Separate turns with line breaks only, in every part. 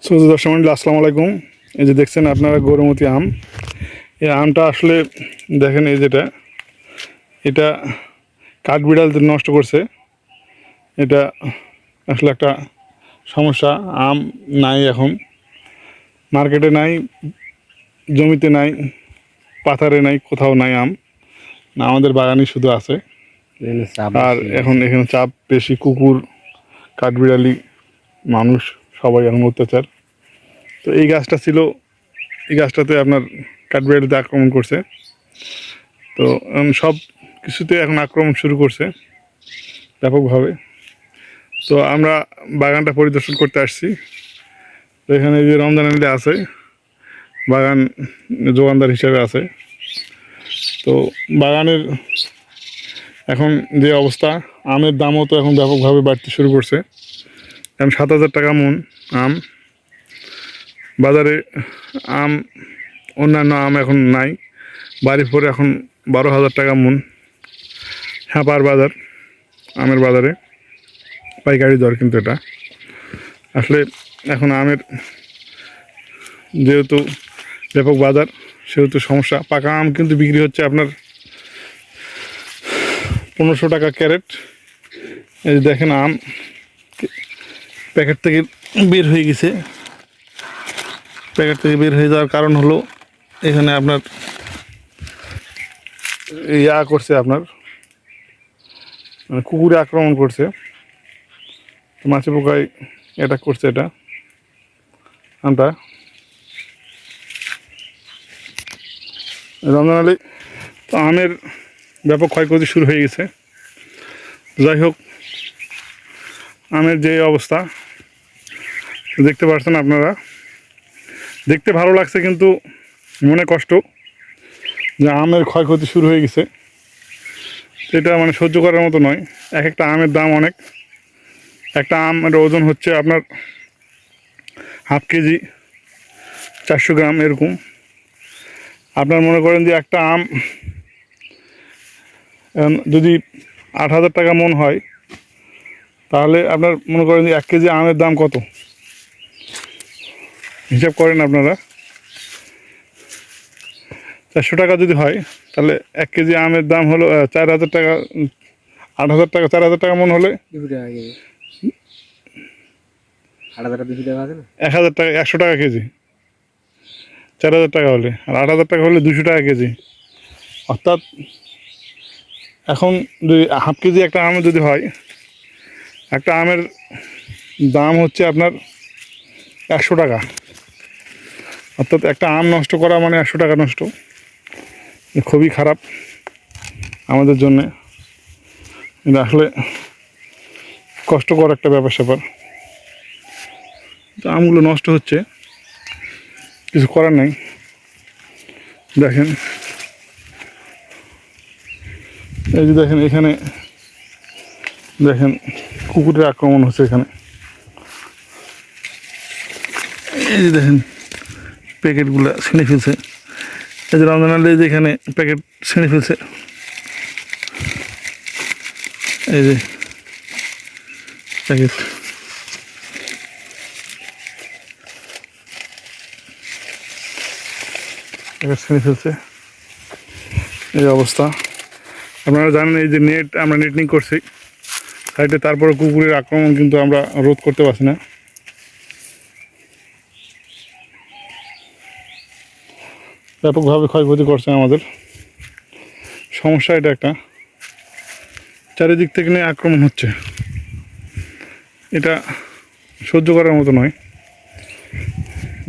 দর্শক মন্ডলী আসসালামু আলাইকুম। এই যে দেখছেন আপনারা গৌরমতি আম, এই আমটা আসলে দেখেন এই যেটা এটা কাঠবিড়াল নষ্ট করছে। এটা আসলে একটা সমস্যা। আম নাই, এখন মার্কেটে নাই, জমিতে নাই, পাথারে নাই, কোথাও নাই আম, না আমাদের বাগানই শুধু আছে। আর এখন এখানে চাপ বেশি, কুকুর, কাঠবিড়ালি, মানুষ সবাই এখন অত্যাচার। তো এই গাছটা ছিল, এই গাছটাতে আপনার কাঠবিড়ালিতে আক্রমণ করছে। তো সব কিছুতে এখন আক্রমণ শুরু করছে ব্যাপকভাবে। তো আমরা বাগানটা পরিদর্শন করতে আসছি। তো এখানে যে রমজান আলী আছে, বাগান যোগানদার হিসেবে আছে। তো বাগানের এখন যে অবস্থা, আমের দামও তো এখন ব্যাপকভাবে বাড়তে শুরু করছে। এখন 7,000 টাকা মন আম বাজারে। আম অন্যান্য আম এখন নাই, বাড়ি পরে এখন 12,000 টাকা মন হ্যাপার বাজার, আমের বাজারে পাইকারি দর। কিন্তু এটা আসলে এখন আমের যেহেতু ব্যাপক বাজার, সেহেতু সমস্যা। পাকা আম কিন্তু বিক্রি হচ্ছে আপনার 1500 টাকা ক্যারেট। এই যে দেখেন আম প্যাকেট থেকে বের হয়ে গেছে। প্যাকেট থেকে বের হয়ে যাওয়ার কারণ হলো এখানে আপনার করছে, আপনার মানে কুকুরে আক্রমণ করছে, মাছি পোকায় অ্যাটাক করছে এটা আমটা। রমজান আলী তো আমের ব্যাপক ক্ষয়ক্ষতি শুরু হয়ে গেছে। যাই হোক, আমের যে অবস্থা দেখতে পাচ্ছেন আপনারা, দেখতে ভালো লাগছে কিন্তু মনে কষ্ট যে আমের ক্ষয়ক্ষতি শুরু হয়ে গেছে। এটা মানে সহ্য করার মতো নয়। এক একটা আমের দাম অনেক। একটা আমের ওজন হচ্ছে আপনার হাফ কেজি, 400 গ্রাম এরকম। আপনার মনে করেন যে একটা আম যদি 8,000 টাকা মন হয়, তাহলে আপনার মনে করেন যে 1 কেজি আমের দাম কত, হিসাব করেন আপনারা। 400 টাকা যদি হয়, তাহলে 1 কেজি আমের দাম হলো 4,000 টাকা। 8,000 টাকা, 4,000 টাকা মন হলে 1,000 টাকা, 100 টাকা কেজি। 4,000 টাকা হলে, আর 8,000 টাকা হলে 200 টাকা কেজি। অর্থাৎ এখন যদি হাফ কেজি একটা আমের যদি হয়, একটা আমের দাম হচ্ছে আপনার 100 টাকা। অর্থাৎ একটা আম নষ্ট করা মানে 100 টাকা নষ্ট। খুবই খারাপ আমাদের জন্যে। এটা আসলে কষ্টকর একটা ব্যাপার স্যাপার। তো আমগুলো নষ্ট হচ্ছে, কিছু করার নাই। দেখেন এই যে দেখেন, এখানে দেখেন কুকুরের আক্রমণ হচ্ছে এখানে। এই যে দেখেন প্যাকেটগুলো ছিঁড়ে ফেলছে। এই যে রমজান আলী যেখানে প্যাকেট ছিঁড়ে ফেলছে, এই যে প্যাকেট। প্যাকেট ছিঁড়ে ফেলছে, এই অবস্থা। আপনারা জানেন এই যে নেট, আমরা নেটিং করছি সাইডে, তারপরে কুকুরের আক্রমণ কিন্তু আমরা রোধ করতে পারছি না। ব্যাপকভাবে ক্ষয়ক্ষতি করছে আমাদের। সমস্যা এটা একটা, চারিদিক থেকে নিয়ে আক্রমণ হচ্ছে। এটা সহ্য করার মতো নয়।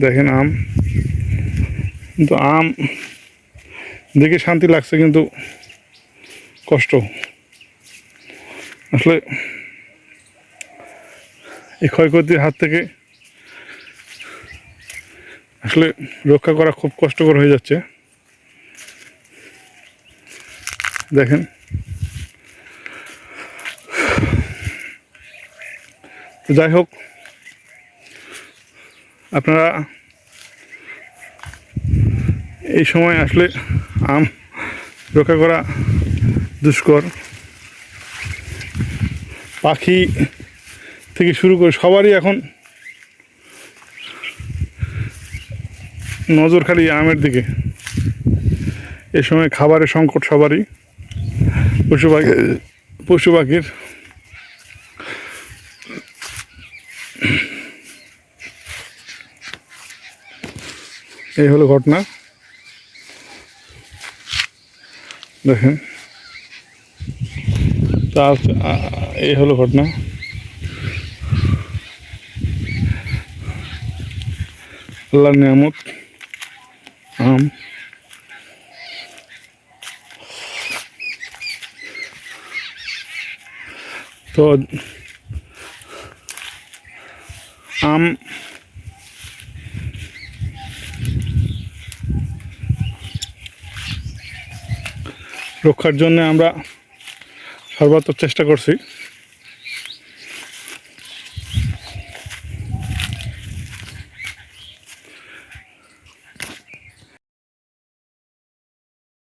দেখেন আম, কিন্তু আম দেখে শান্তি লাগছে, কিন্তু কষ্ট। আসলে এই ক্ষয়ক্ষতির হাত থেকে আসলে রক্ষা করা খুব কষ্টকর হয়ে যাচ্ছে। দেখেন যাই হোক, আপনারা এই সময় আসলে আম রক্ষা করা দুষ্কর। পাখি থেকে শুরু করে সবারই এখন নজর খালি আমের দিকে। এ সময় খাবারের সংকট সবারই, পশু পাখির। এই হলো ঘটনা, দেখেন। তা এই হলো ঘটনা। আল্লাহর নিয়ামত আম। তো আম রক্ষার জন্য আমরা সর্বাত্মক চেষ্টা করছি।